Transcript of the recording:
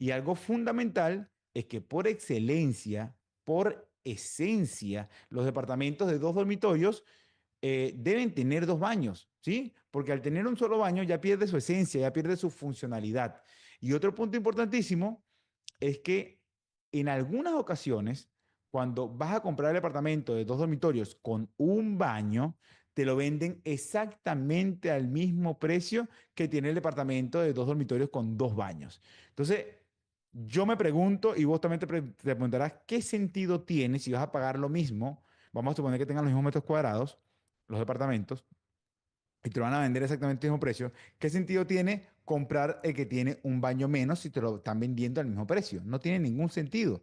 Y algo fundamental es que por excelencia, por esencia, los departamentos de dos dormitorios deben tener dos baños, ¿sí? Porque al tener un solo baño ya pierde su esencia, ya pierde su funcionalidad. Y otro punto importantísimo es que en algunas ocasiones, cuando vas a comprar el apartamento de dos dormitorios con un baño, te lo venden exactamente al mismo precio que tiene el departamento de dos dormitorios con dos baños. Entonces, yo me pregunto, y vos también te preguntarás, ¿qué sentido tiene si vas a pagar lo mismo? Vamos a suponer que tengan los mismos metros cuadrados, los departamentos, y te lo van a vender exactamente al mismo precio. ¿Qué sentido tiene comprar el que tiene un baño menos si te lo están vendiendo al mismo precio? No tiene ningún sentido.